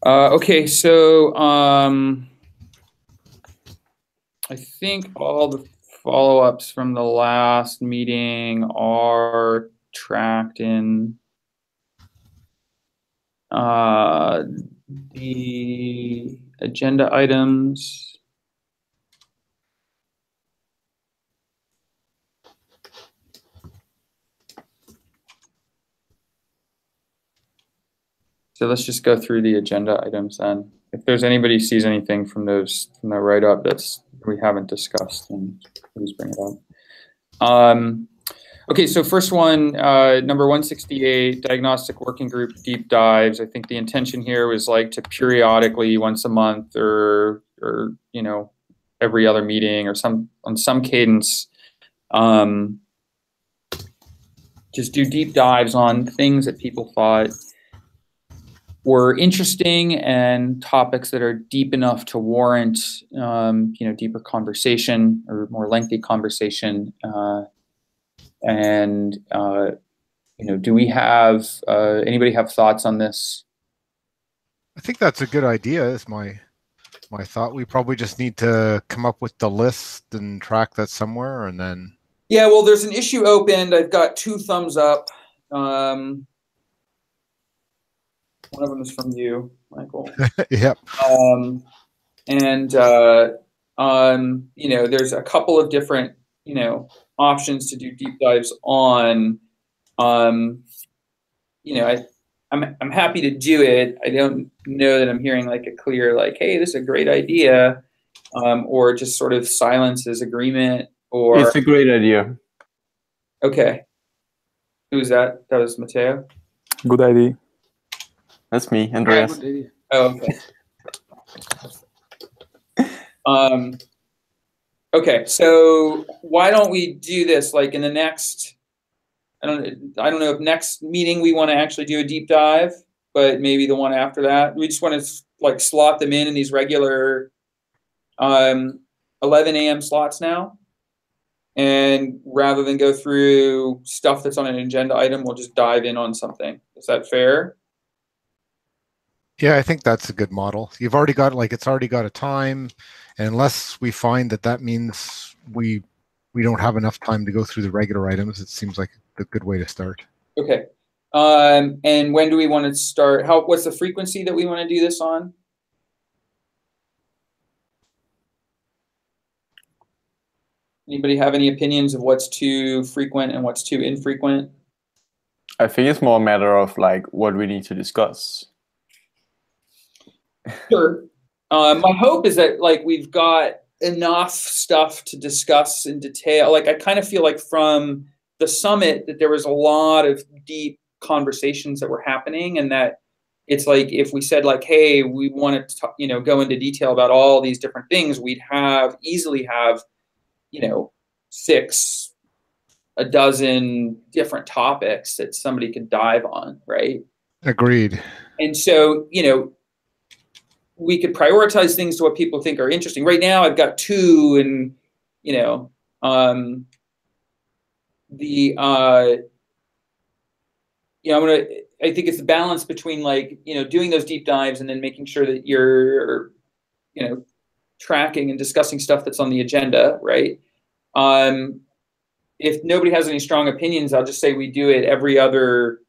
Okay, so I think all the follow-ups from the last meeting are tracked in the agenda items. So let's just go through the agenda items then. If there's anybody sees anything from those from the write-up that's we haven't discussed, then please bring it up. Okay, so first one, number 168, Diagnostic Working Group Deep Dives. I think the intention here was like to periodically, once a month or you know, every other meeting or on some cadence, just do deep dives on things that people thought were interesting and topics that are deep enough to warrant, you know, deeper conversation or more lengthy conversation. And you know, do we have anybody have thoughts on this? I think that's a good idea. Is my thought. We probably just need to come up with the list and track that somewhere, and then. Yeah, well, there's an issue opened. I've got 2 thumbs up. One of them is from you, Michael. Yep. And you know, there's a couple of different, you know, options to do deep dives on. You know, I'm happy to do it. I don't know that I'm hearing like a clear like, hey, this is a great idea, or just sort of silences agreement. Or it's a great idea. Okay. Who's that? That was Matteo. Good idea. That's me, Andreas. Oh, okay. Okay, so why don't we do this like in the next, I don't know if next meeting we want to actually do a deep dive, but maybe the one after that. We just want to like slot them in these regular 11 a.m. slots now. And rather than go through stuff that's on an agenda item, we'll just dive in on something. Is that fair? Yeah, I think that's a good model. You've already got it's already got a time, and unless we find that means we don't have enough time to go through the regular items, it seems like a good way to start. Okay. And when do we want to start? What's the frequency that we want to do this on? Anybody have any opinions of what's too frequent and what's too infrequent? I think it's more a matter of like what we need to discuss. Sure. My hope is that like we've got enough stuff to discuss in detail. Like I kind of feel like from the summit that there was a lot of deep conversations that were happening, and that it's like if we said like, hey, we want to you know, go into detail about all these different things, we'd easily have, you know, 6, a dozen different topics that somebody could dive on, right? Agreed. And so, you know, we could prioritize things to what people think are interesting. Right now, I've got 2, and you know, you know, I think it's the balance between like, you know, doing those deep dives and then making sure that you're, you know, tracking and discussing stuff that's on the agenda, right? If nobody has any strong opinions, I'll just say we do it every other,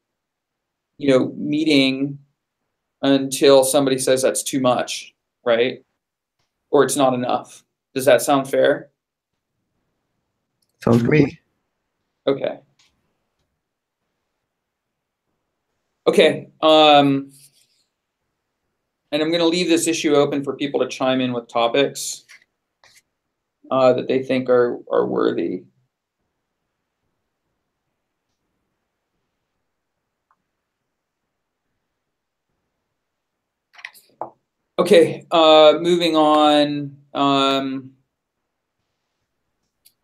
you know, meeting until somebody says that's too much, right? Or it's not enough. Does that sound fair? Sounds good. Okay. Okay. And I'm going to leave this issue open for people to chime in with topics that they think are worthy. Okay, moving on.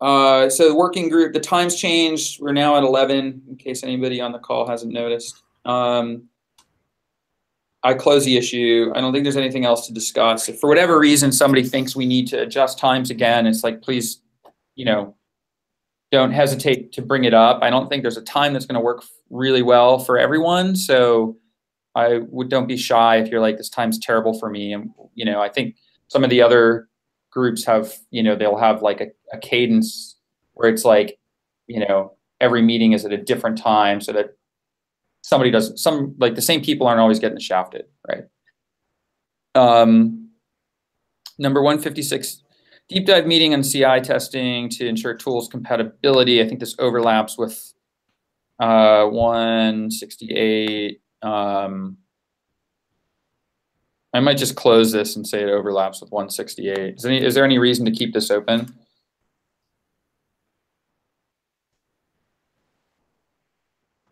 So the working group, the time's changed. We're now at 11, in case anybody on the call hasn't noticed. I close the issue. I don't think there's anything else to discuss. If for whatever reason somebody thinks we need to adjust times again, it's like, please, you know, don't hesitate to bring it up. I don't think there's a time that's going to work really well for everyone. So don't be shy if you're like, this time's terrible for me. And, you know, I think some of the other groups have, you know, they'll have like a cadence where it's like, you know, every meeting is at a different time so that somebody doesn't, like the same people aren't always getting shafted, right? Number 156, deep dive meeting on CI testing to ensure tools compatibility. I think this overlaps with 168. I might just close this and say it overlaps with 168. Is there any reason to keep this open?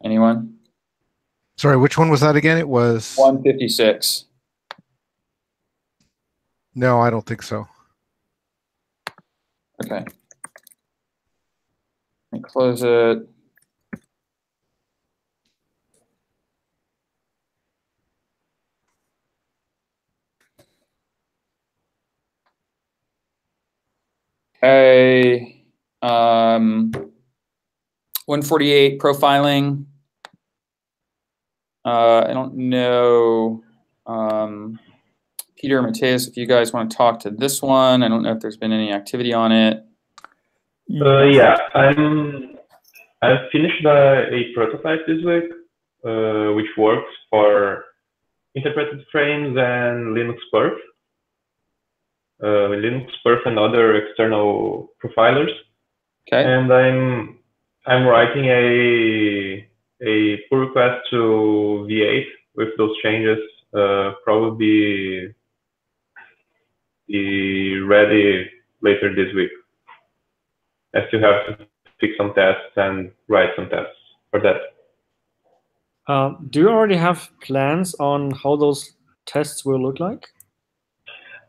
Anyone? Sorry, which one was that again? It was 156. No, I don't think so. Okay. Let me close it. Okay. 148, profiling. I don't know, Peter, Mateus, if you guys want to talk to this one. I don't know if there's been any activity on it. Yeah, I've finished a prototype this week, which works for interpreted frames and Linux perf. Linux perf and other external profilers. Okay. And I'm writing a pull request to V8 with those changes. Probably be ready later this week. I still have to fix some tests and write some tests for that. Do you already have plans on how those tests will look like?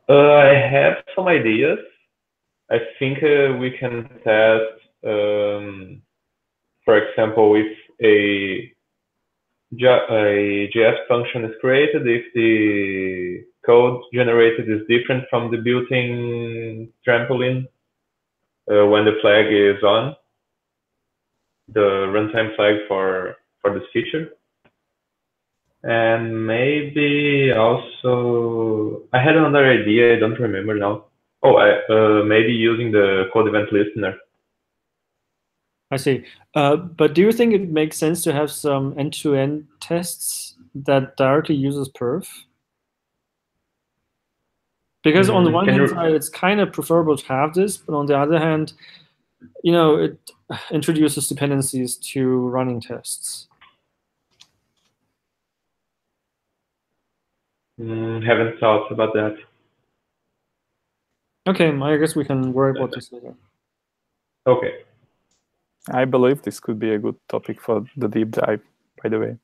I have some ideas. I think we can test, for example, if a JS function is created, if the code generated is different from the built-in trampoline when the flag is on, the runtime flag for this feature. And maybe also, I had another idea, I don't remember now. Oh, maybe using the code event listener. I see. But do you think it makes sense to have some end-to-end tests that directly uses perf? Because on the one hand side, it's kind of preferable to have this, but on the other hand, you know, it introduces dependencies to running tests. Haven't thought about that. Okay, I guess we can worry about this later. Okay. I believe this could be a good topic for the deep dive, by the way,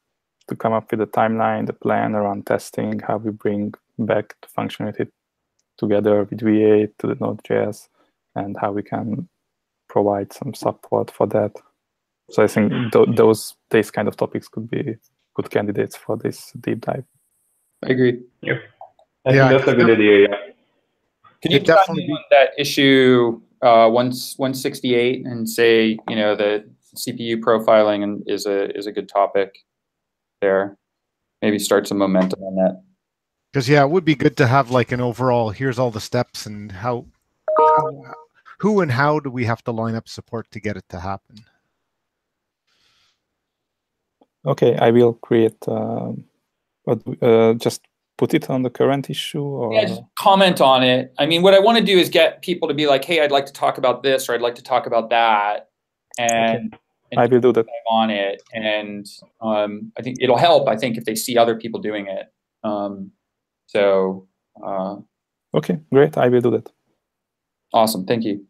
to come up with a timeline, the plan around testing, how we bring back the functionality together with V8 to the node.js, and how we can provide some support for that. So I think these kind of topics could be good candidates for this deep dive. I agree. Yeah, I think that's a good idea. Yeah. Can you definitely on that issue 168 and say, you know, the CPU profiling is a good topic there. Maybe start some momentum on that. Because yeah, it would be good to have like an overall. Here's all the steps and who and how do we have to line up support to get it to happen. Okay, I will create. Just put it on the current issue, or yeah, just comment on it. I mean, what I want to do is get people to be like, "Hey, I'd like to talk about this," or "I'd like to talk about that," and, okay. I will do that on it. And I think it'll help. I think if they see other people doing it. Okay, great. I will do that. Awesome. Thank you.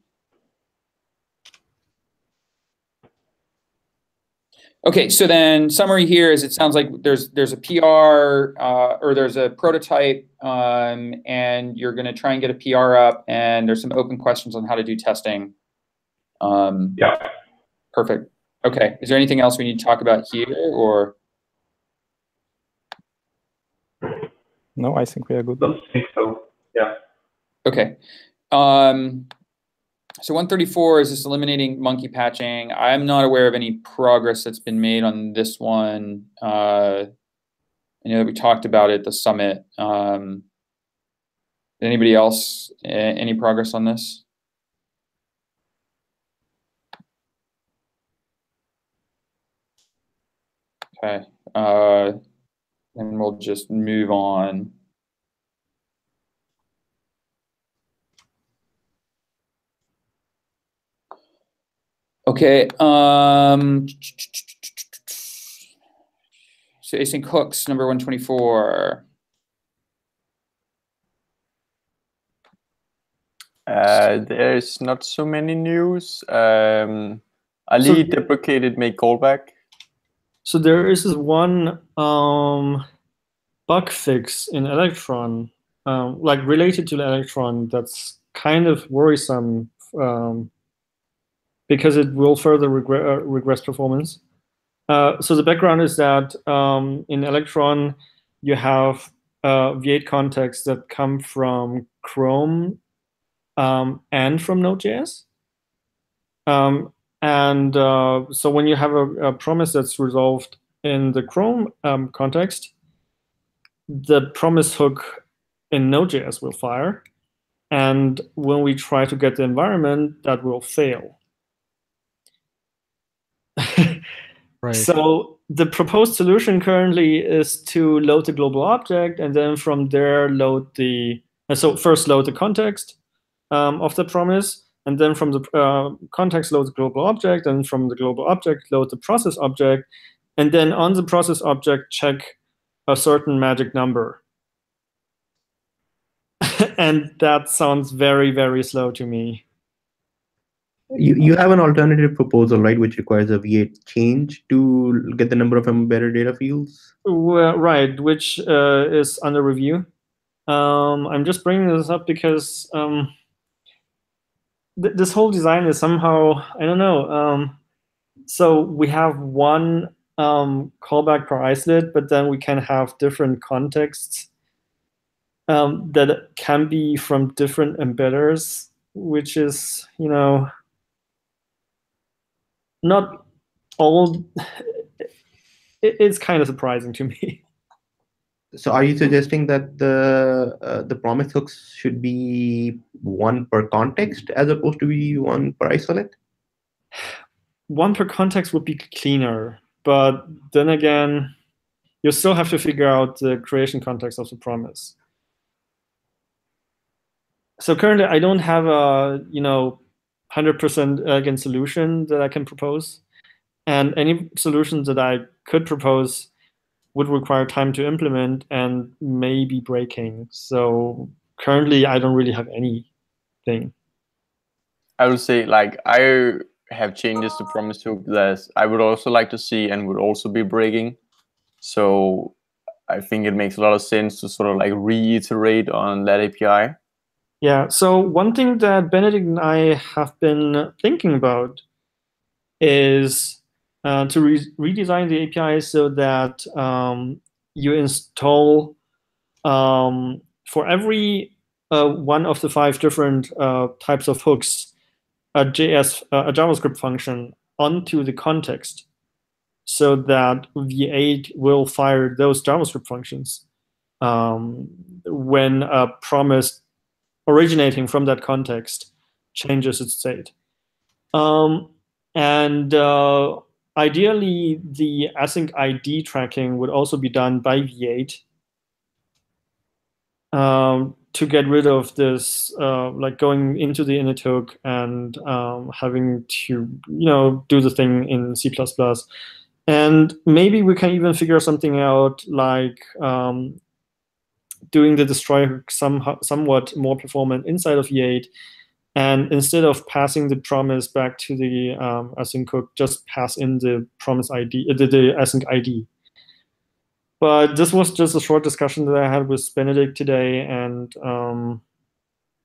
Okay, so then summary here is it sounds like there's a PR or there's a prototype and you're going to try and get a PR up, and there's some open questions on how to do testing. Yeah. Perfect. Okay, is there anything else we need to talk about here, or? No, I think we are good. I don't think so. Yeah. Okay. So 134 is just eliminating monkey patching. I'm not aware of any progress that's been made on this one. I know that we talked about it at the summit. Anybody else, any progress on this? Okay, and we'll just move on. Okay, so async hooks, number 124. There's not so many news. Ali deprecated make callback. So there is this one bug fix in Electron, like related to the Electron, that's kind of worrisome because it will further regress performance. So the background is that in Electron, you have V8 contexts that come from Chrome and from Node.js. So when you have a promise that's resolved in the Chrome context, the promise hook in Node.js will fire. And when we try to get the environment, that will fail. Right. So the proposed solution currently is to load the global object, and then from there load the, so first load the context of the promise, and then from the context load the global object, and from the global object load the process object, and then on the process object check a certain magic number. And that sounds very, very slow to me. You have an alternative proposal, right, which requires a V8 change to get the number of embedded data fields? Well, right, which is under review. I'm just bringing this up because this whole design is somehow, I don't know. So we have one callback per isolate, but then we can have different contexts that can be from different embedders, which is, you know, not all. It's kind of surprising to me. So are you suggesting that the promise hooks should be one per context as opposed to be one per isolate? One per context would be cleaner, but then again, you still have to figure out the creation context of the promise. So currently, I don't have a 100% elegant solution that I can propose, and any solution that I could propose would require time to implement and maybe breaking. So currently, I don't really have anything. I would say, like, I have changes to promise hook that I would also like to see and would also be breaking. So I think it makes a lot of sense to sort of like reiterate on that API. Yeah, so one thing that Benedict and I have been thinking about is to redesign the API so that you install for every one of the 5 different types of hooks a JavaScript function onto the context, so that V8 will fire those JavaScript functions when a promise originating from that context changes its state. Ideally, the async ID tracking would also be done by V8 to get rid of this, like going into the init hook and having to, do the thing in C++. And maybe we can even figure something out like doing the destroy hook somewhat more performant inside of V8. And instead of passing the promise back to the async hook, just pass in the promise ID, the async ID. But this was just a short discussion that I had with Benedict today, and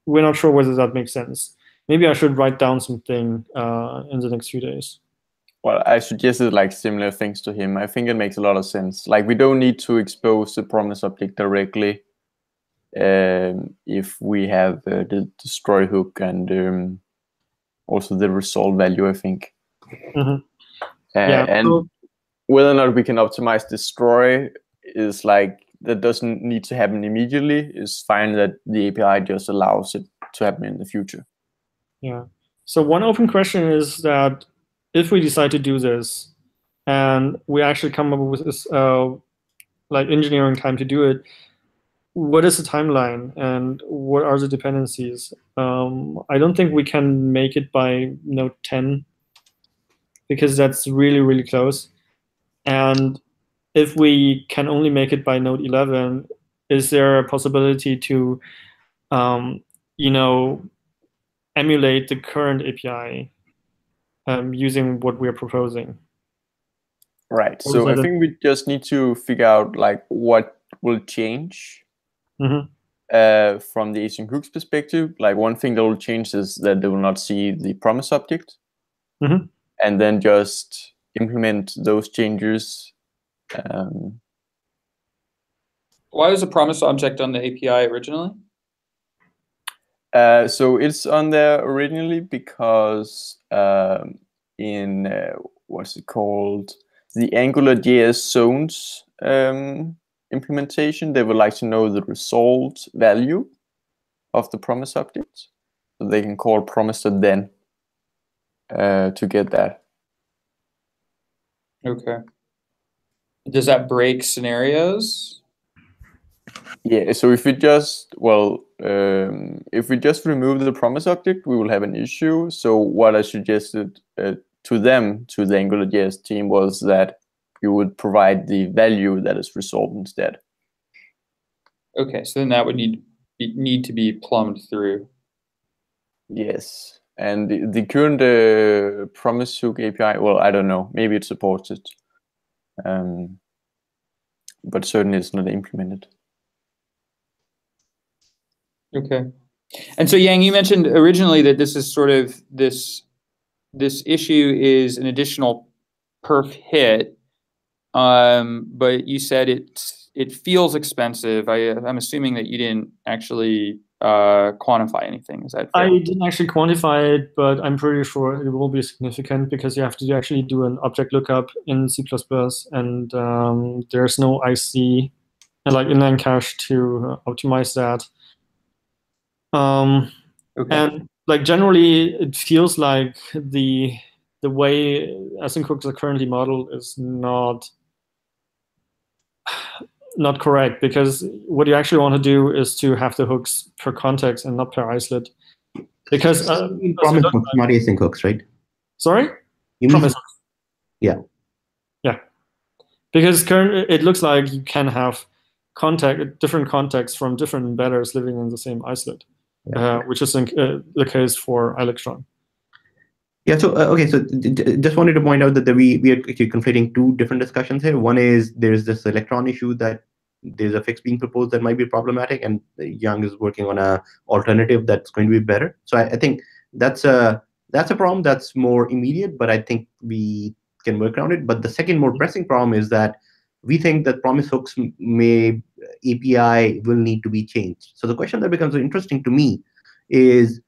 we're not sure whether that makes sense. Maybe I should write down something in the next few days. Well, I suggested like similar things to him. I think it makes a lot of sense. Like, we don't need to expose the promise object directly if we have the destroy hook and also the result value, I think. Mm-hmm. And whether or not we can optimize destroy is like that doesn't need to happen immediately. It's fine that the API just allows it to happen in the future. Yeah. So one open question is that if we decide to do this and we actually come up with this like engineering time to do it, what is the timeline and what are the dependencies? I don't think we can make it by node 10 because that's really, really close. And if we can only make it by node 11, is there a possibility to, you know, emulate the current API using what we're proposing? Right. So I think we just need to figure out like what will change from the async hooks perspective. Like one thing that will change is that they will not see the promise object, and then just implement those changes. Why was the promise object on the API originally? So it's on there originally because in what's it called? The AngularJS zones implementation, they would like to know the result value of the promise object. So they can call promise.then to get that. Okay. Does that break scenarios? Yeah, so if we just, if we just remove the promise object, we will have an issue. So what I suggested to them, to the AngularJS team, was that you would provide the value that is resolved instead. Okay, so then that would need to be plumbed through. Yes, and the current promise hook API, well, I don't know, maybe it supports it, but certainly it's not implemented. Okay, and so Yang, you mentioned originally that this is sort of this issue is an additional perf hit, but you said it feels expensive. I'm assuming that you didn't actually quantify anything. Is that fair? I didn't actually quantify it, but I'm pretty sure it will be significant because you have to actually do an object lookup in C++, and there's no IC and like inline cache to optimize that. Okay. And like generally, it feels like the way async hooks are currently modeled is not correct, because what you actually want to do is to have the hooks per context and not per isolate. Because promise hooks, not async hooks, right? Sorry? You promise hooks. Yeah. Yeah. Because it looks like you can have different contexts from different embedders living in the same isolate, which is the case for Electron. Yeah, so okay, so just wanted to point out that we are actually conflating two different discussions here. One is there's this Electron issue that there's a fix being proposed that might be problematic, and Yang is working on a alternative that's going to be better. So I think that's a problem that's more immediate, but I think we can work around it. But the second more pressing problem is that we think that promise hooks API will need to be changed. So the question that becomes interesting to me is,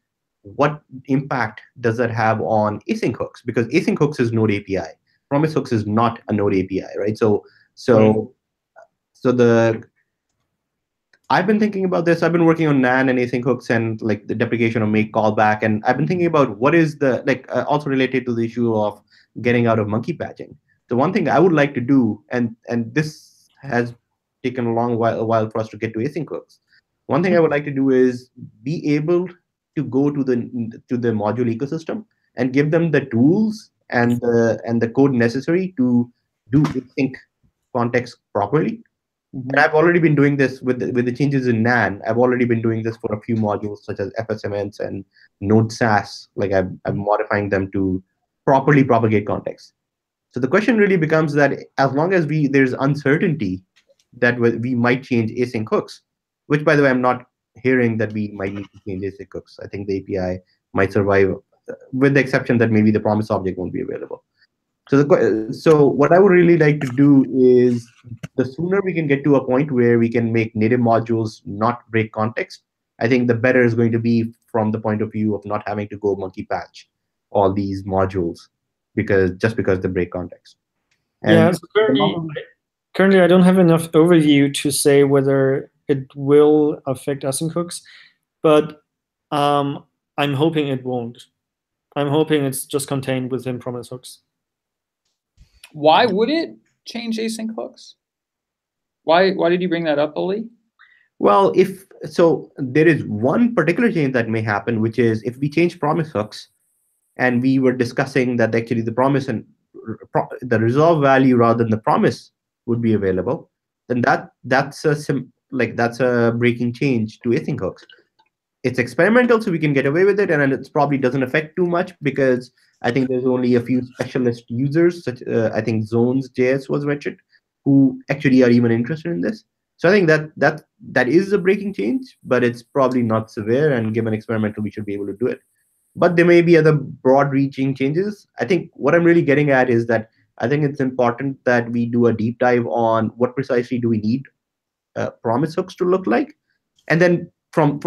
what impact does that have on async hooks? Because async hooks is Node API. Promise hooks is not a Node API, right? I've been thinking about this. I've been working on NAN and async hooks and like the deprecation of make callback, and I've been thinking about what is the also related to the issue of getting out of monkey patching. The one thing I would like to do, and this has taken a while for us to get to async hooks. One thing I would like to do is be able to go to the module ecosystem and give them the tools and the code necessary to do async context properly. And I've already been doing this with the changes in NAN. I've already been doing this for a few modules such as FSMNs and Node SAS. Like I'm modifying them to properly propagate context. So the question really becomes that as long as there's uncertainty that we might change async hooks, which by the way, I'm not hearing that we might need to change async hooks. I think the API might survive, with the exception that maybe the promise object won't be available. So what I would really like to do is, the sooner we can get to a point where we can make native modules not break context, I think the better is going to be from the point of view of not having to go monkey patch all these modules because they break context. And yeah, so currently I don't have enough overview to say whether it will affect async hooks, but I'm hoping it won't. I'm hoping it's just contained within promise hooks. Why would it change async hooks? Why did you bring that up, Ali? Well, so there is one particular change that may happen, which is if we change promise hooks, and we were discussing that actually the promise and the resolve value rather than the promise would be available, then that's a breaking change to async hooks. It's experimental, so we can get away with it, and it probably doesn't affect too much because I think there's only a few specialist users, such I think Zones.js was mentioned, who actually are even interested in this. So I think that is a breaking change, but it's probably not severe, and given experimental, we should be able to do it. But there may be other broad-reaching changes. I think what I'm really getting at is that I think it's important that we do a deep dive on what precisely do we need promise hooks to look like, and then from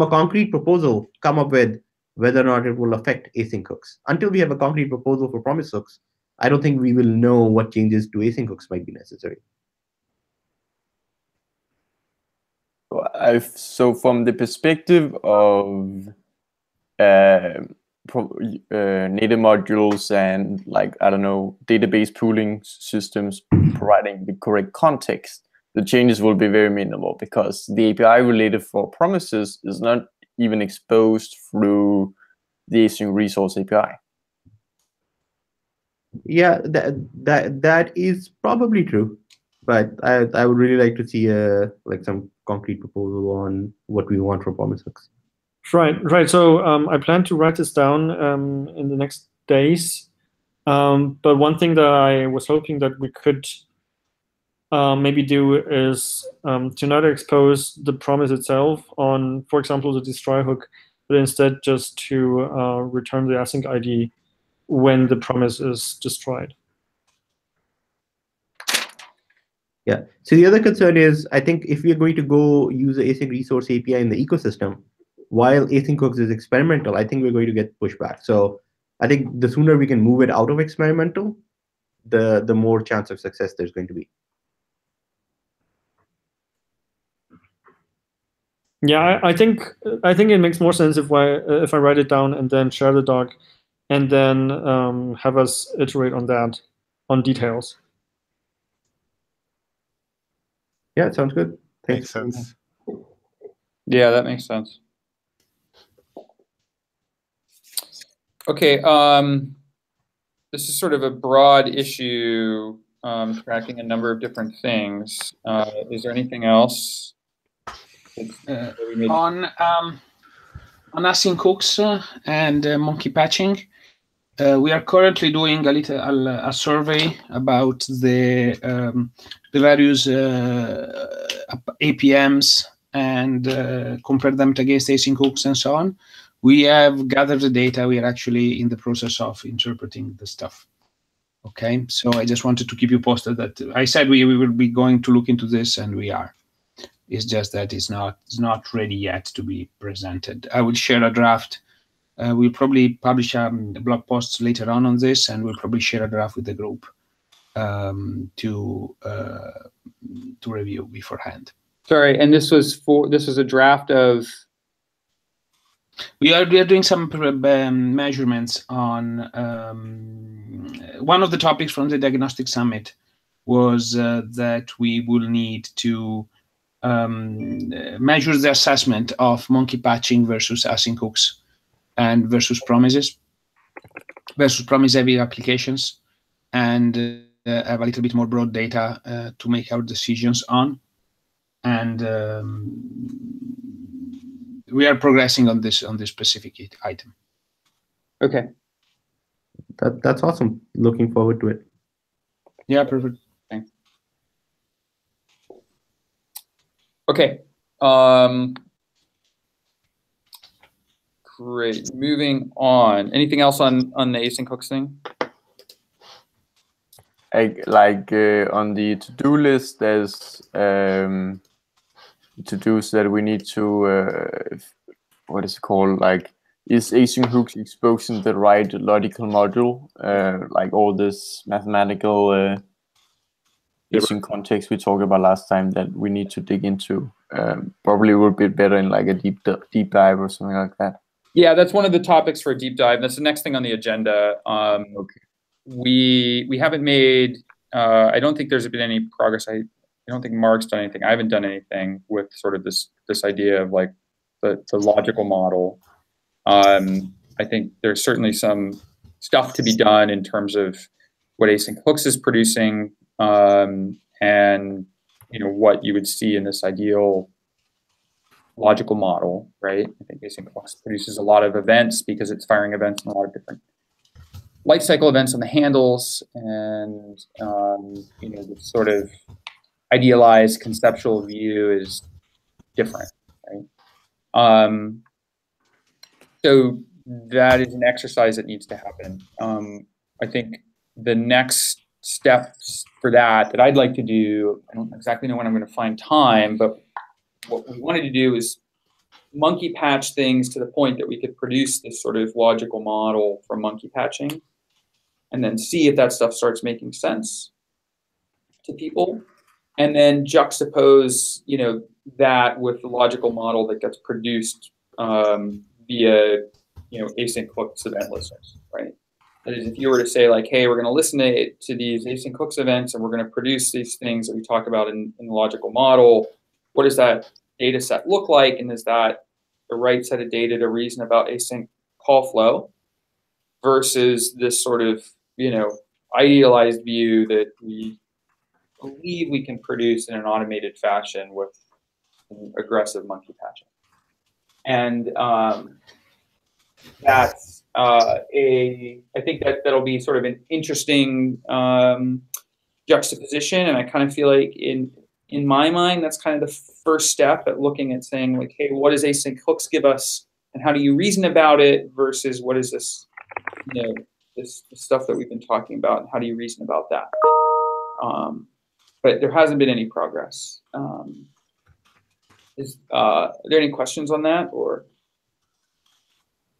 a concrete proposal, come up with whether or not it will affect async hooks. Until we have a concrete proposal for promise hooks, I don't think we will know what changes to async hooks might be necessary. So from the perspective of native modules and, like, I don't know, database pooling systems providing the correct context, the changes will be very minimal because the API related for promises is not even exposed through the async resource API. Yeah, that is probably true, but I would really like to see some concrete proposal on what we want for promise hooks. Right. So I plan to write this down in the next days. But one thing that I was hoping that we could maybe do is to not expose the promise itself on, for example, the destroy hook, but instead just to return the async ID when the promise is destroyed. Yeah. So the other concern is, I think if we are going to go use the async resource API in the ecosystem, while async hooks is experimental, I think we're going to get pushback. So I think the sooner we can move it out of experimental, the more chance of success there's going to be. Yeah, I think it makes more sense if I write it down and then share the doc, and then have us iterate on that, on details. Yeah, it sounds good. Thanks. Makes sense. Yeah, that makes sense. Okay, this is sort of a broad issue, tracking a number of different things. Is there anything else? On async hooks and monkey patching, we are currently doing a survey about the various APMs and compare them against async hooks and so on. We have gathered the data. We are actually in the process of interpreting the stuff. Okay, so I just wanted to keep you posted that I said we will be going to look into this, and we are. It's just that it's not ready yet to be presented. I will share a draft. We'll probably publish blog posts later on this, and we'll probably share a draft with the group to review beforehand. Sorry, and this was a draft of. We are doing some measurements on one of the topics from the Diagnostic Summit was that we will need to measure the assessment of monkey patching versus async hooks and versus promises, versus promise-heavy applications, and have a little bit more broad data to make our decisions on. And we are progressing on this specific item. Okay. That's awesome. Looking forward to it. Yeah, perfect. Okay. Great. Moving on. Anything else on the async hooks thing? On the to-do list, there's to-dos that we need to what is it called? Like, is async hooks exposing the right logical module? Like all this mathematical async context we talked about last time that we need to dig into. Probably would be better in like a deep dive or something like that. Yeah, that's one of the topics for a deep dive. That's the next thing on the agenda. Okay. We haven't made. I don't think there's been any progress. I don't think Mark's done anything. I haven't done anything with sort of this idea of like the logical model. I think there's certainly some stuff to be done in terms of what async hooks is producing, and what you would see in this ideal logical model, right? I think async hooks produces a lot of events because it's firing events in a lot of different lifecycle events on the handles, and the sort of idealized conceptual view is different, right? So that is an exercise that needs to happen. I think the next steps for that I'd like to do, I don't exactly know when I'm going to find time, but what we wanted to do is monkey patch things to the point that we could produce this sort of logical model for monkey patching, and then see if that stuff starts making sense to people, and then juxtapose, that with the logical model that gets produced via, async hooks event listeners, right? That is, if you were to say like, hey, we're going to listen to these async hooks events, and we're going to produce these things that we talk about in the logical model, what does that data set look like? And is that the right set of data to reason about async call flow versus this sort of, idealized view that we believe we can produce in an automated fashion with aggressive monkey patching? And that's I think that'll be sort of an interesting juxtaposition, and I kind of feel like in my mind that's kind of the first step at looking at saying like, hey, what does async hooks give us, and how do you reason about it versus what is this, this stuff that we've been talking about, and how do you reason about that? But there hasn't been any progress. Are there any questions on that, or?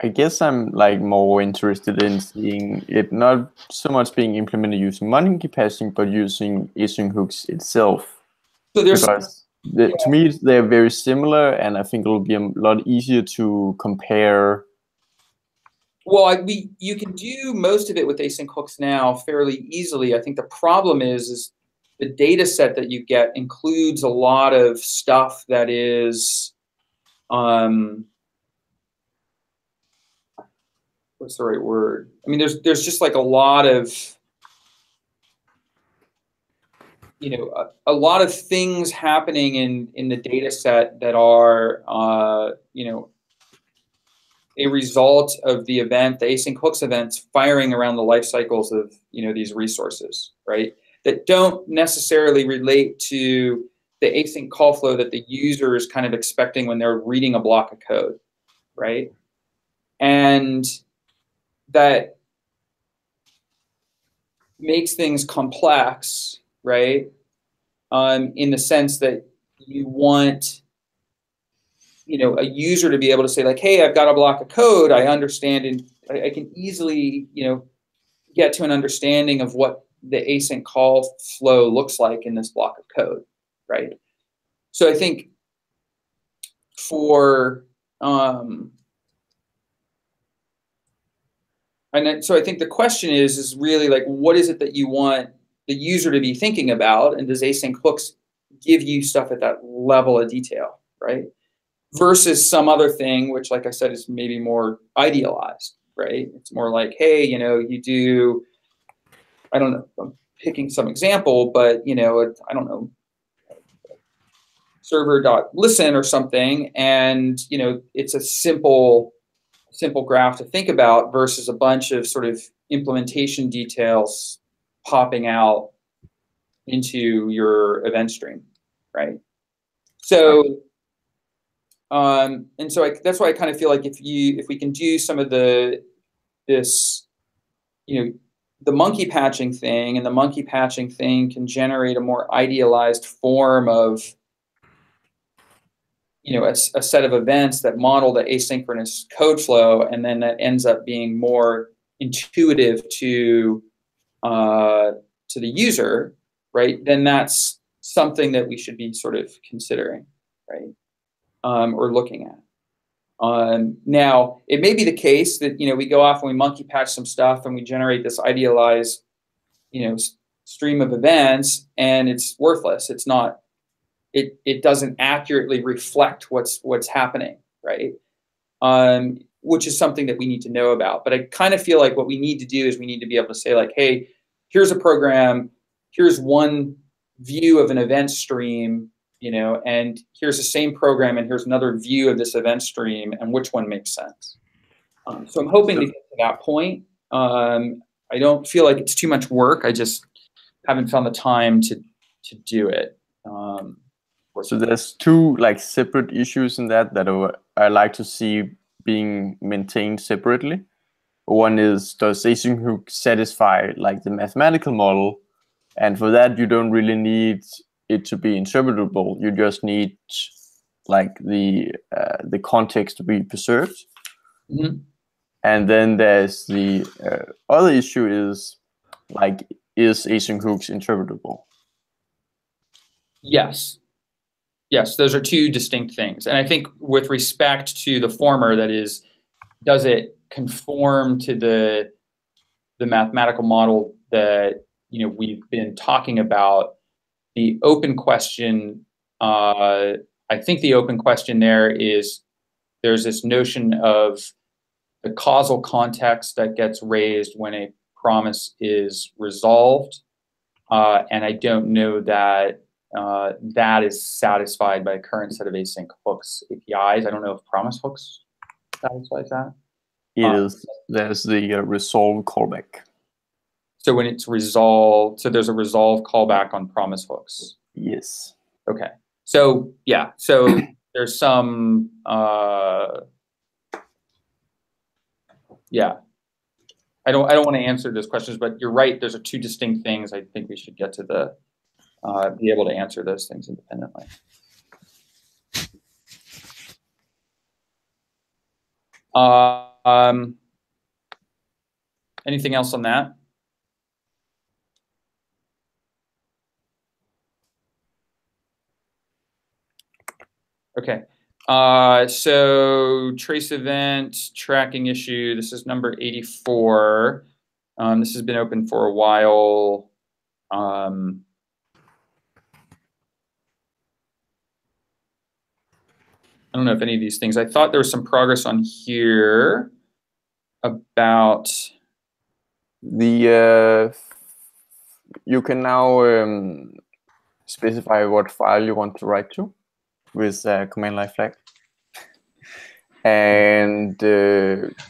I guess I'm like more interested in seeing it not so much being implemented using monkey patching, but using async hooks itself. So there's, to me, they're very similar, and I think it'll be a lot easier to compare. Well, you can do most of it with async hooks now fairly easily. I think the problem is the data set that you get includes a lot of stuff that is, what's the right word? I mean, there's just like a lot of, a lot of things happening in the data set that are, a result of the event, the async hooks events firing around the life cycles of, these resources, right? That don't necessarily relate to the async call flow that the user is kind of expecting when they're reading a block of code, right? And that makes things complex, right? In the sense that you want, a user to be able to say like, hey, I've got a block of code. I understand, and I can easily, get to an understanding of what the async call flow looks like in this block of code, right? So I think for, so I think the question is really like, what is it that you want the user to be thinking about, and does async hooks give you stuff at that level of detail, right? Versus some other thing, which, like I said, is maybe more idealized, right? It's more like, hey, you do, I don't know, I'm picking some example, but, I don't know, server.listen or something, and, it's a simple graph to think about versus a bunch of sort of implementation details popping out into your event stream, right? So, and so that's why I kind of feel like if we can do some of this, the monkey patching thing, and the monkey patching thing can generate a more idealized form of, a set of events that model the asynchronous code flow, and then that ends up being more intuitive to the user, right, then that's something that we should be sort of considering, right, or looking at. Now, it may be the case that, we go off and we monkey patch some stuff and we generate this idealized, stream of events, and it's worthless. It's not. It doesn't accurately reflect what's happening, right? Which is something that we need to know about. But I kind of feel like what we need to do is we need to be able to say, like, hey, here's a program, here's one view of an event stream, and here's the same program, and here's another view of this event stream, and which one makes sense. So I'm hoping to get to that point. I don't feel like it's too much work. I just haven't found the time to do it. So there's two separate issues in that I like to see being maintained separately. One is, does async hook satisfy the mathematical model? And for that, you don't really need it to be interpretable. You just need the context to be preserved. Mm-hmm. And then there's the other issue is is async hooks interpretable? Yes. Yes, those are two distinct things. And I think with respect to the former, that is, does it conform to the mathematical model that we've been talking about? The open question, I think the open question there is, there's this notion of the causal context that gets raised when a promise is resolved. And I don't know that that is satisfied by a current set of async hooks APIs. I don't know if promise hooks satisfies that. It is. There's the resolve callback. So when it's resolved, so there's a resolve callback on promise hooks. Yes. Okay. So yeah. So there's some. Yeah. I don't want to answer those questions, but you're right. Those are two distinct things. I think we should get to be able to answer those things independently. Anything else on that? Okay. So trace event tracking issue. This is number 84. This has been open for a while. I don't know if any of these things. I thought there was some progress on here about the. You can now specify what file you want to write to with command line flag. And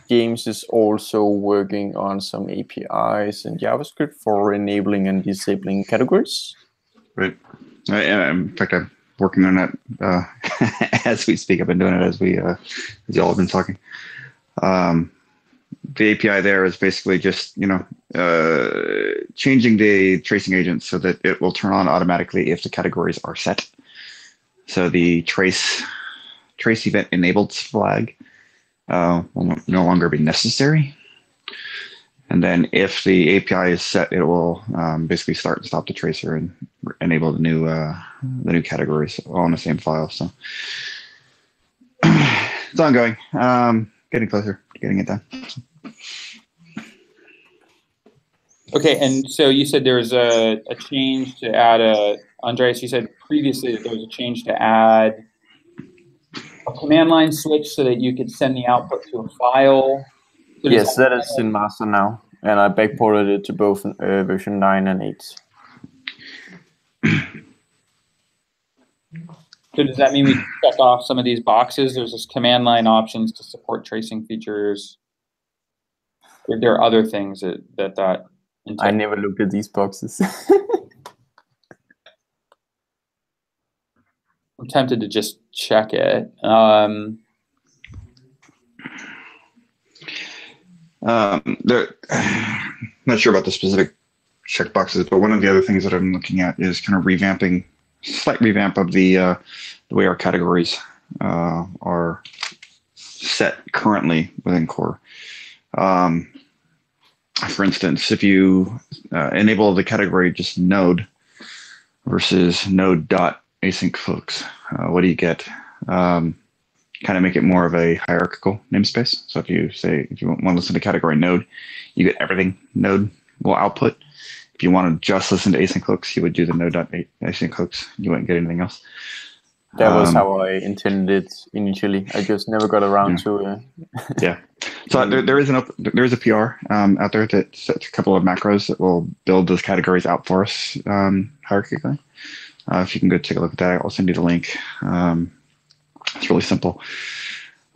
James is also working on some APIs in JavaScript for enabling and disabling categories. Right. In fact, I'm working on that as we speak. I've been doing it as you all have been talking. The API there is basically just changing the tracing agent so that it will turn on automatically if the categories are set. So the trace event enabled flag will no longer be necessary. And then if the API is set, it will basically start and stop the tracer and enable the new categories all in the same file. So it's ongoing. Getting closer to getting it done. Okay, and so you said there was a change to add Andreas, you said previously that there was a change to add a command line switch so that you could send the output to a file. So yes, that is in master now, and I backported it to both version 9 and 8. So does that mean we can check off some of these boxes? There's this command line options to support tracing features. Or there are other things that I never looked at these boxes. I'm tempted to just check it. I'm not sure about the specific checkboxes, but one of the other things that I'm looking at is kind of slight revamp of the way our categories are set currently within core. For instance, if you enable the category just node, versus node.async hooks. What do you get? Kind of make it more of a hierarchical namespace. So if you want to listen to category node, you get everything node will output. If you want to just listen to async hooks, you would do the node.async hooks. You wouldn't get anything else. That was how I intended it initially. I just never got around to. Yeah. So there is a PR out there that sets a couple of macros that will build those categories out for us hierarchically. If you can go take a look at that, I'll send you the link. It's really simple.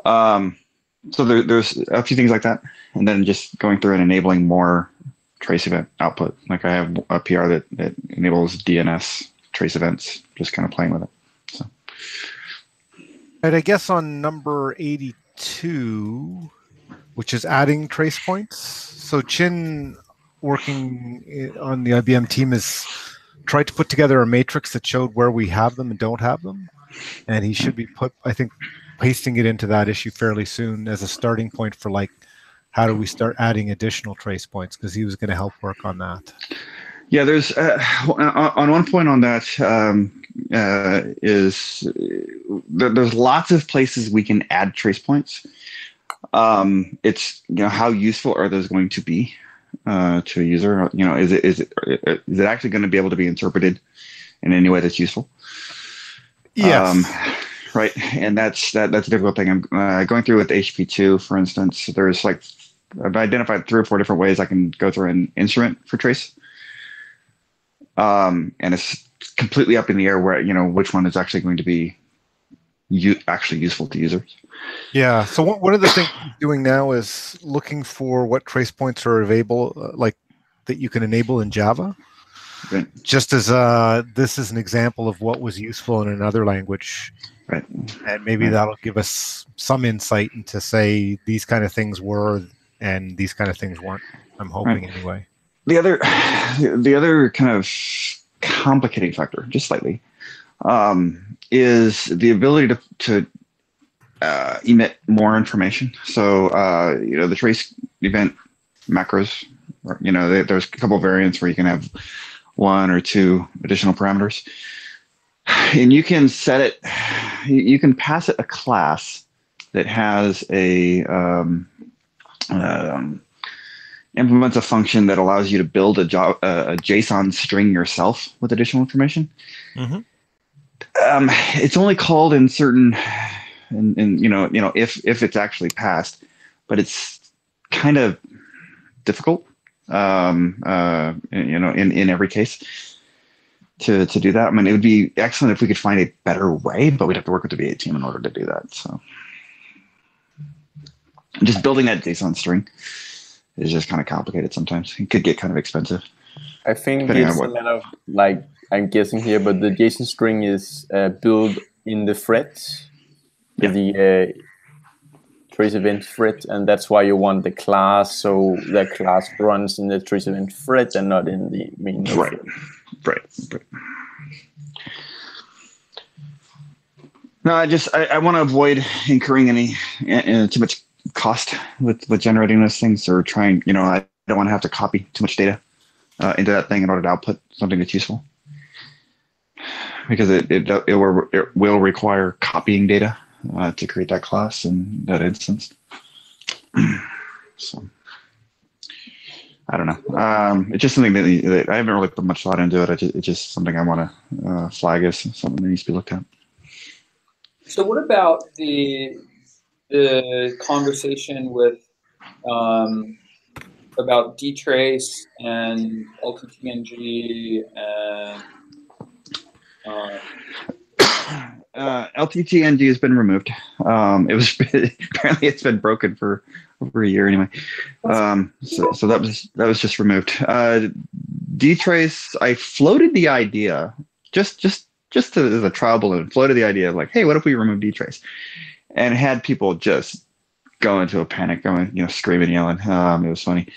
So there's a few things like that, and then just going through and enabling more trace event output. Like I have a PR that enables DNS trace events, just kind of playing with it. So. And I guess on number 82, which is adding trace points. So Chin, working on the IBM team, has tried to put together a matrix that showed where we have them and don't have them. And he should be pasting it into that issue fairly soon as a starting point for like, how do we start adding additional trace points? Because he was going to help work on that. Yeah, there's on one point on that there's lots of places we can add trace points. It's how useful are those going to be to a user? Is it actually going to be able to be interpreted in any way that's useful? Yes. Right, and that's a difficult thing. I'm going through with HP2, for instance. There's I've identified 3 or 4 different ways I can go through an instrument for trace, and it's completely up in the air where which one is actually going to be actually useful to users. Yeah. So one of the things he's doing now is looking for what trace points are available, like that you can enable in Java. Right. Just as this is an example of what was useful in another language. Right. And maybe that'll give us some insight into, say, these kind of things were and these kind of things weren't. I'm hoping anyway. The other kind of complicating factor, just slightly, is the ability to emit more information. So the trace event macros, there's a couple of variants where you can have 1 or 2 additional parameters. And you can set it, you can pass it a class that has implements a function that allows you to build a JSON string yourself with additional information. Mm-hmm. It's only called in certain, if it's actually passed, but it's kind of difficult, in every case. To do that. I mean, it would be excellent if we could find a better way, but we'd have to work with the V8 team in order to do that. So just building that JSON string is just kind of complicated sometimes. It could get kind of expensive. I think it's a matter of, I'm guessing here, but the JSON string is built in the thread, the trace event thread, and that's why you want the class, so the class runs in the trace event thread and not in the main node thread. Right. No, I want to avoid incurring any too much cost with generating those things, or trying. I don't want to have to copy too much data into that thing in order to output something that's useful, because it will require copying data to create that class in that instance. So. I don't know. It's just something that I haven't really put much thought into it. It's just something I want to flag as something that needs to be looked at. So what about the conversation with about dtrace and LTTNG and LTTNG has been removed. It was apparently it's been broken for over a year anyway. So that was just removed. Dtrace, I floated the idea just as a trial balloon. Floated the idea of like, hey, what if we remove dtrace? And had people just go into a panic, screaming, yelling. It was funny.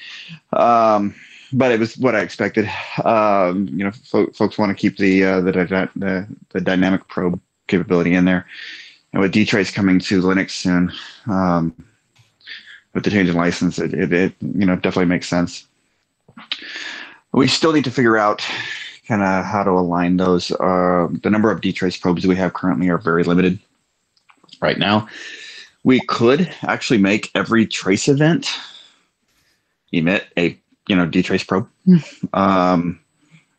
But it was what I expected. Folks want to keep the dynamic probe capability in there, and with dtrace coming to Linux soon, with the change in license, it definitely makes sense. We still need to figure out kind of how to align those. The number of dtrace probes we have currently are very limited right now. We could actually make every trace event emit a dtrace probe.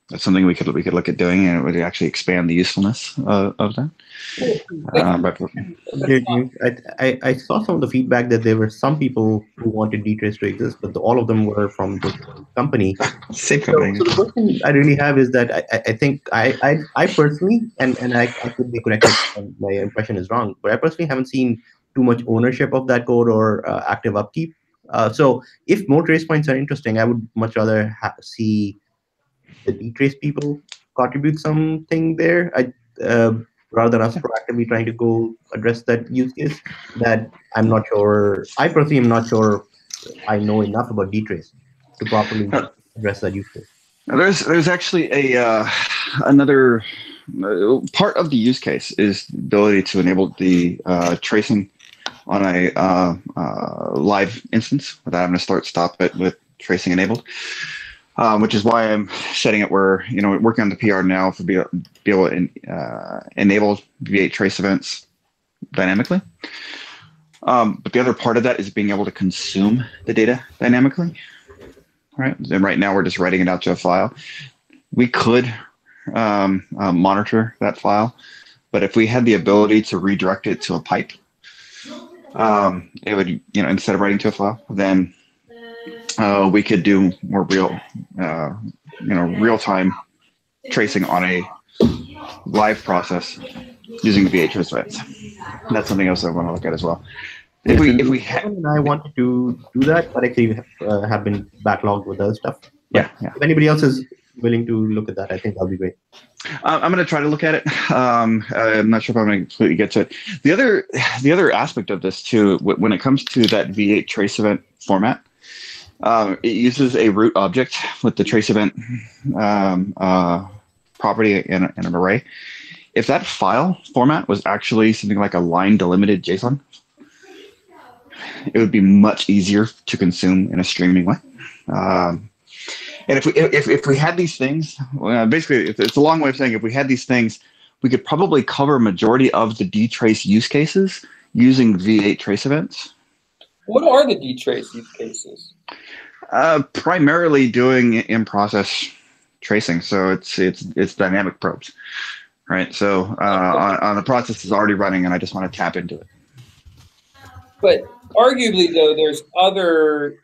That's something we could look at doing, and it would actually expand the usefulness of that. I saw some of the feedback that there were some people who wanted dtrace to exist, but all of them were from the company. Same company. So the question I really have is that I think I personally, and I could be corrected if my impression is wrong, but I personally haven't seen too much ownership of that code or active upkeep. So if more trace points are interesting, I would much rather see the dtrace people contribute something there, rather than us proactively trying to go address that use case. That I'm not sure. I personally am not sure I know enough about dtrace to properly address that use case. There's actually another part of the use case is the ability to enable the tracing on a live instance without having to stop it with tracing enabled. Which is why I'm setting it where, working on the PR now for be able to enable V8 trace events dynamically. But the other part of that is being able to consume the data dynamically. Right. And right now we're just writing it out to a file. We could monitor that file, but if we had the ability to redirect it to a pipe, it would, instead of writing to a file, then we could do more real-time tracing on a live process using V8 trace events. That's something else I want to look at as well. If we and I wanted to do that, but actually have been backlogged with other stuff. But yeah. If anybody else is willing to look at that, I think that'll be great. I'm going to try to look at it. I'm not sure if I'm going to completely get to it. The other aspect of this too, when it comes to that V8 trace event format, it uses a root object with the trace event property in an array. If that file format was actually something like a line delimited JSON, it would be much easier to consume in a streaming way. And if we had these things, basically it's a long way of saying if we had these things, we could probably cover a majority of the dtrace use cases using V8 trace events. What are the dtrace use cases? Primarily doing in-process tracing, so it's dynamic probes, right? So on the process is already running, and I just want to tap into it. But arguably, though, there's other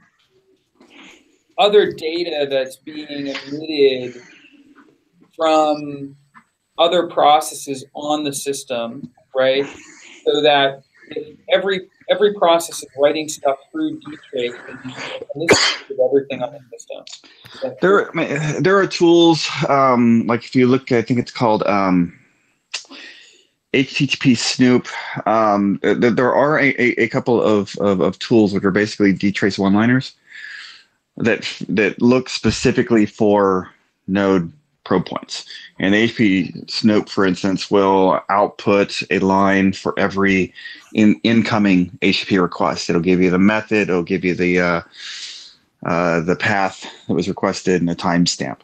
data that's being emitted from other processes on the system, right? So that if every process is writing stuff through dtrace and listening to everything on the system. There are tools like if you look, I think it's called HTTP Snoop. There are a couple of tools which are basically dtrace one-liners that look specifically for node probe points. And HTTP Snoop, for instance, will output a line for every incoming HTTP request. It'll give you the method. It'll give you the path that was requested and a timestamp.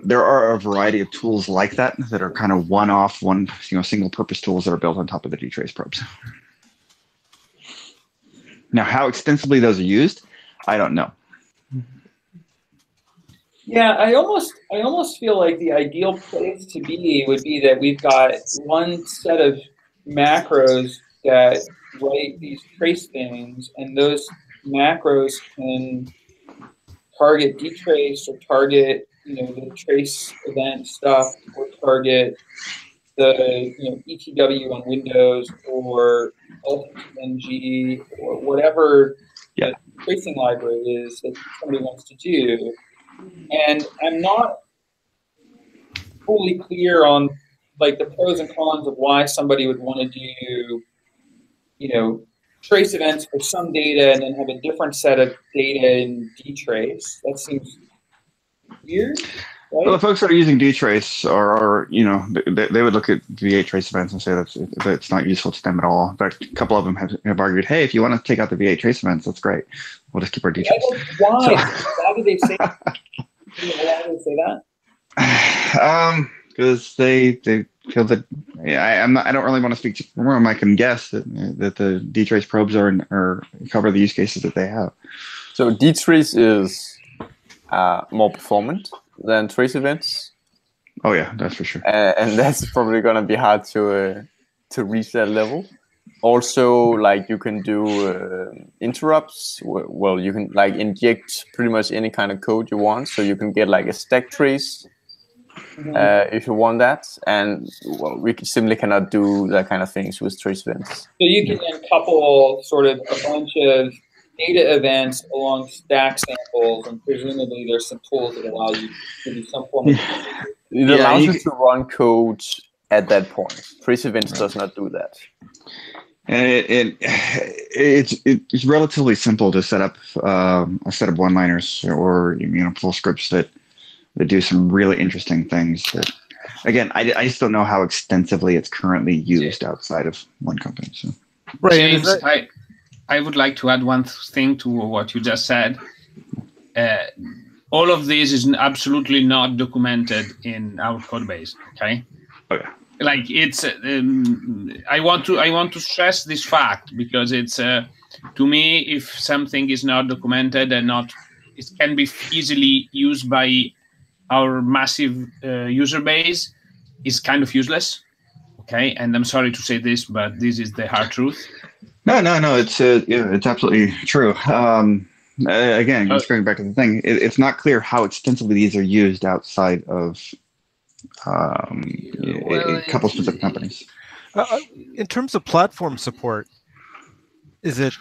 There are a variety of tools like that that are kind of one-off, single-purpose tools that are built on top of the dtrace probes. Now, how extensively those are used, I don't know. Yeah, I almost feel like the ideal place to be would be that we've got one set of macros that write these trace things, and those macros can target dtrace or target the trace event stuff, or target the ETW on Windows or LTNG or whatever the tracing library is that somebody wants to do. And I'm not fully clear on like the pros and cons of why somebody would want to do, trace events for some data and then have a different set of data in dtrace. That seems weird. Right? Well, the folks that are using dtrace are they would look at V8 trace events and say that's not useful to them at all. In fact, a couple of them have argued, hey, if you want to take out the V8 trace events, that's great. We'll just keep our dtrace. Why? Why did they say that? Why did they say that? Because they feel that I don't really want to speak for them. I can guess that the dtrace probes are cover the use cases that they have. So dtrace is more performant than trace events. Oh yeah, that's for sure. And that's probably gonna be hard to reach that level. Also, like you can do interrupts. Well, you can like inject pretty much any kind of code you want. So you can get like a stack trace if you want that. And well, we simply cannot do that kind of things with trace events. So you can then couple sort of a bunch of data events along stack samples, and presumably there's some tools that allow you to do some form of. It allows you to run code at that point. Trace events does not do that. And it's relatively simple to set up a set of one-liners or full scripts that do some really interesting things. That, again, I just don't know how extensively it's currently used outside of one company. So. Right, James, I would like to add one thing to what you just said. All of this is absolutely not documented in our code base. Okay. Okay. Like it's, I want to stress this fact because it's to me, if something is not documented and it can be easily used by our massive user base, is kind of useless. Okay, and I'm sorry to say this, but this is the hard truth. No, it's absolutely true. Again, just going back to the thing, it's not clear how extensively these are used outside of a couple specific companies. In terms of platform support, does it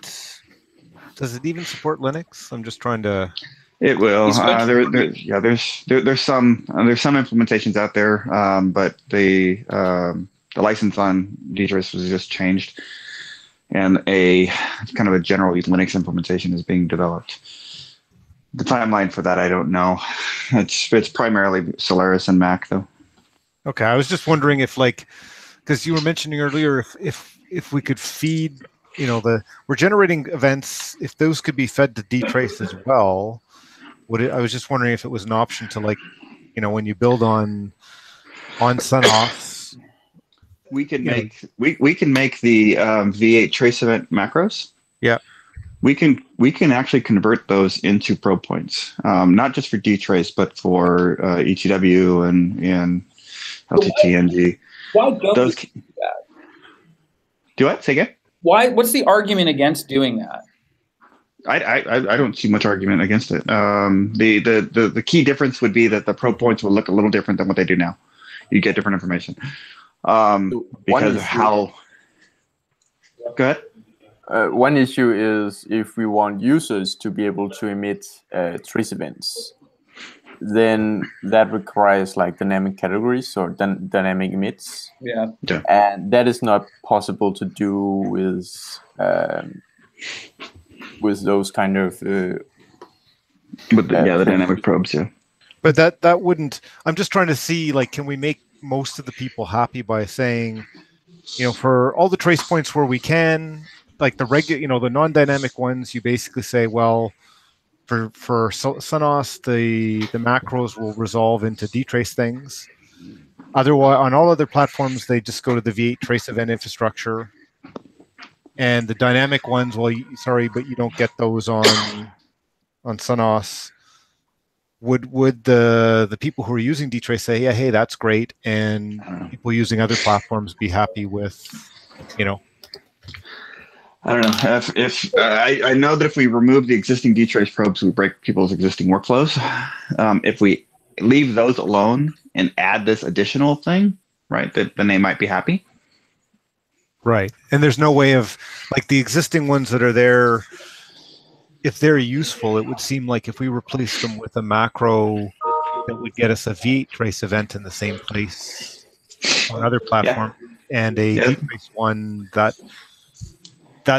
even support Linux? I'm just trying to. It will. There's some implementations out there, but the license on dtrace was just changed, and a kind of a general Linux implementation is being developed. The timeline for that, I don't know. It's primarily Solaris and Mac, though. Okay, I was just wondering if, like, because you were mentioning earlier, if we could feed, we're generating events, if those could be fed to dtrace as well, I was just wondering if it was an option to, like, when you build on Sonos. We can make the V8 trace event macros. Yeah. We can actually convert those into probe points, not just for dtrace, but for ETW and LTTNG. Why don't we do that? Do what? Say again? What's the argument against doing that? I don't see much argument against it. The key difference would be that the probe points will look a little different than what they do now. You get different information. Because of how. Go ahead. One issue is if we want users to be able to emit trace events, then that requires like dynamic categories or dynamic emits. Yeah. And that is not possible to do with those kind of. The dynamic probes, yeah. But that wouldn't. I'm just trying to see, like, can we make most of the people happy by saying, for all the trace points where we can, like the regular, the non-dynamic ones, you basically say, well, for Sonos, the macros will resolve into dtrace things. Otherwise, on all other platforms, they just go to the V8 trace event infrastructure. And the dynamic ones, well, sorry, but you don't get those on Sonos. Would the people who are using dtrace say, yeah, hey, that's great, and people using other platforms be happy with, I don't know. If I know that if we remove the existing dtrace probes, we break people's existing workflows. If we leave those alone and add this additional thing, right, then they might be happy. Right, and there's no way of, like, the existing ones that are there. If they're useful, it would seem like if we replace them with a macro that would get us a V8 trace event in the same place on another platform, and a dtrace one, that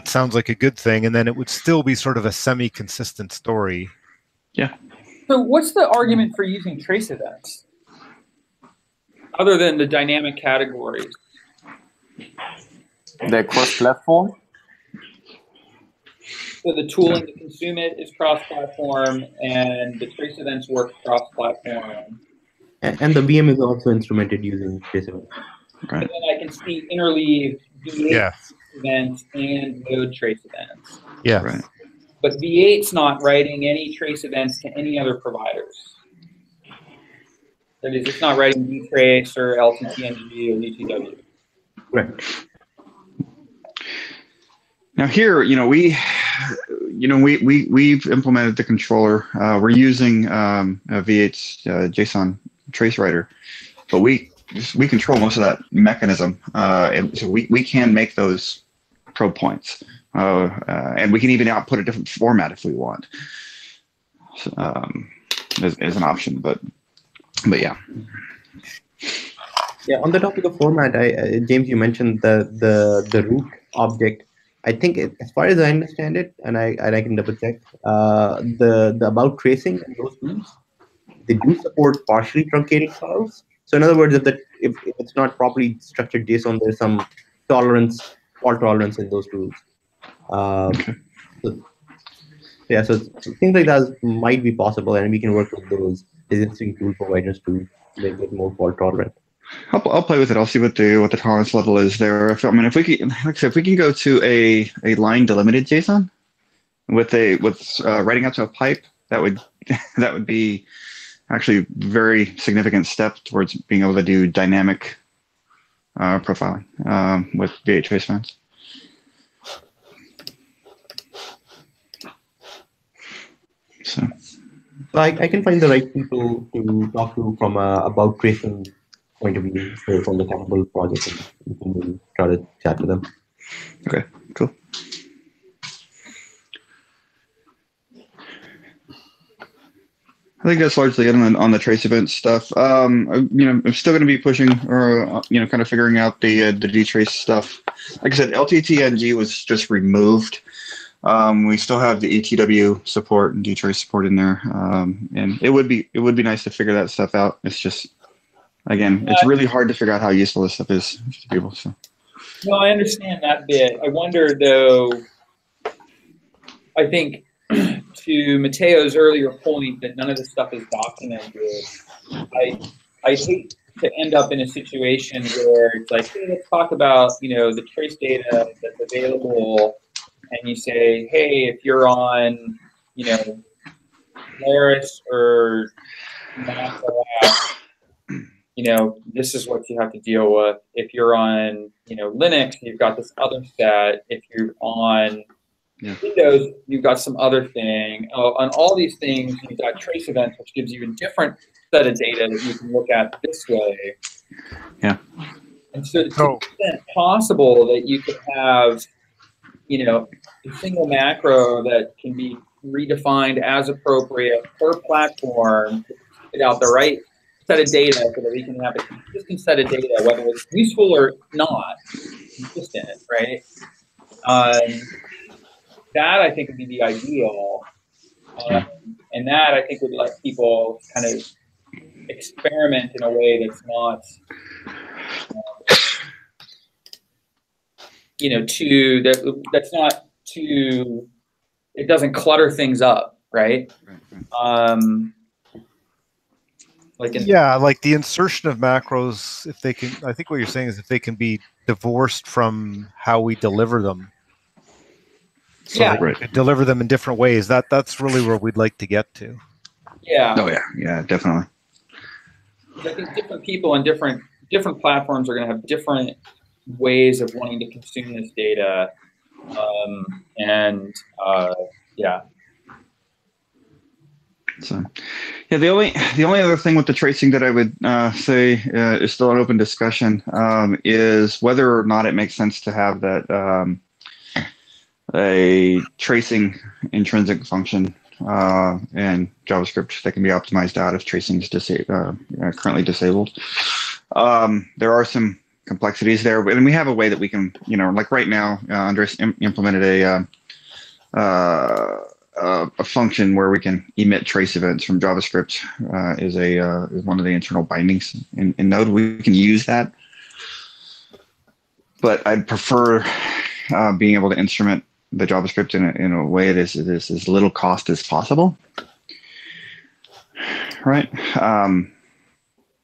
sounds like a good thing, and then it would still be sort of a semi-consistent story. Yeah. So what's the argument for using trace events, other than the dynamic categories? They're cross-platform. So the tooling to consume it is cross-platform, and the trace events work cross-platform. And the VM is also instrumented using trace events. Right. And then I can see interleave V8 events and node trace events. Yeah. Right. But V8's not writing any trace events to any other providers. That is, it's not writing vtrace or LTTNG or UTW. Right. Now here, we've implemented the controller. We're using V8's JSON trace writer, but we control most of that mechanism, and so we can make those probe points, and we can even output a different format if we want, as an option. But yeah. Yeah. On the topic of format, James, you mentioned the root object. I think, as far as I understand it, and I can double check, the about tracing and those tools, they do support partially truncated files. So in other words, if it's not properly structured JSON, there's some fault tolerance in those tools. So things like that might be possible, and we can work with those existing tool providers to make it more fault tolerant. I'll play with it. I'll see what the tolerance level is there. If we can, like I said, if we can go to a line delimited JSON with writing out to a pipe, that would be actually a very significant step towards being able to do dynamic profiling with V8 trace events. So I can find the right people to talk to from about tracing point of view, so from the capable project, and we can try to chat with them. Okay, cool. I think that's largely it on the trace event stuff. I'm still going to be pushing or kind of figuring out the dtrace stuff. Like I said, LTTNG was just removed. We still have the ETW support and dtrace support in there, and it would be nice to figure that stuff out. It's just, again, it's really hard to figure out how useful this stuff is to people. So. No, I understand that bit. I wonder, though, I think to Mateo's earlier point that none of this stuff is documented, I hate to end up in a situation where it's like, hey, let's talk about, the trace data that's available, and you say, hey, if you're on, Laris or MacOS, this is what you have to deal with. If you're on, Linux, you've got this other set. If you're on Windows, you've got some other thing. On all these things, you've got trace events, which gives you a different set of data that you can look at this way. Yeah. And so it's possible that you could have, a single macro that can be redefined as appropriate per platform to get out the right set of data so that we can have a consistent set of data, whether it's useful or not, consistent, right? That, I think, would be the ideal. And that, I think, would let people kind of experiment in a way that's not, that's not too, it doesn't clutter things up, right? Like the insertion of macros, if they can, I think what you're saying is if they can be divorced from how we deliver them. So they could deliver them in different ways. That's really where we'd like to get to. Yeah. Oh yeah, definitely. I think different people and different platforms are going to have different ways of wanting to consume this data, So, the only other thing with the tracing that I would say is still an open discussion is whether or not it makes sense to have that a tracing intrinsic function in JavaScript that can be optimized out if tracing is currently disabled. There are some complexities there, and we have a way that we can, like right now, Andres implemented a function where we can emit trace events from JavaScript is one of the internal bindings in Node. We can use that, but I'd prefer being able to instrument the JavaScript in a way that is as little cost as possible. Right.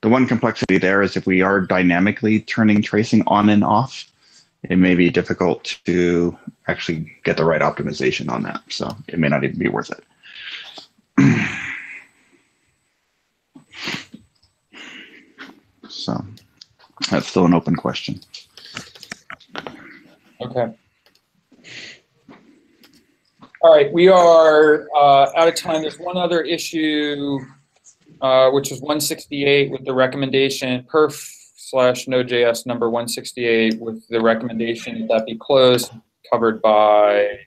The one complexity there is if we are dynamically turning tracing on and off, it may be difficult to actually get the right optimization on that. So it may not even be worth it. So that's still an open question. Okay. All right, we are out of time. There's one other issue, which is 168 with the recommendation, perf/node.js number 168 with the recommendation that be closed, covered by.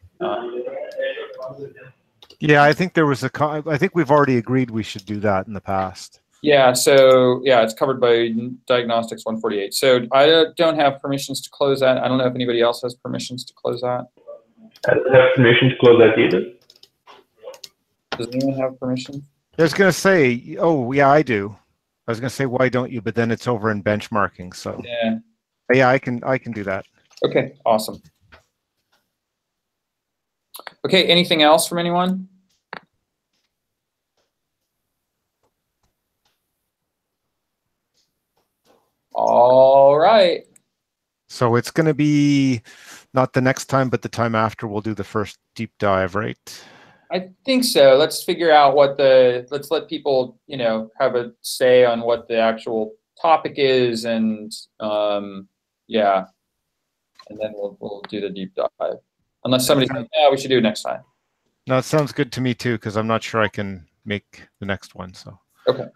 Yeah, I think there was I think we've already agreed we should do that in the past. Yeah, so yeah, it's covered by Diagnostics 148. So I don't have permissions to close that. I don't know if anybody else has permissions to close that. I don't have permission to close that either. Does anyone have permission? I was going to say, oh, yeah, I do. I was going to say, why don't you? But then it's over in benchmarking. So yeah, yeah, I can do that. Okay, awesome. Okay, anything else from anyone? All right. So it's going to be not the next time, but the time after we'll do the first deep dive, right? I think so. Let's figure out what let's let people, have a say on what the actual topic is, and yeah, and then we'll do the deep dive. Unless somebody says, yeah, we should do it next time. No, it sounds good to me too, because I'm not sure I can make the next one. So okay,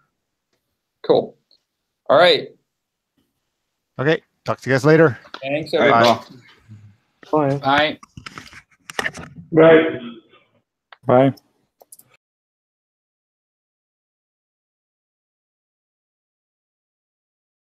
cool. All right. Okay, talk to you guys later. Thanks, Bye. everybody. Bye. Bye. Right. Bye.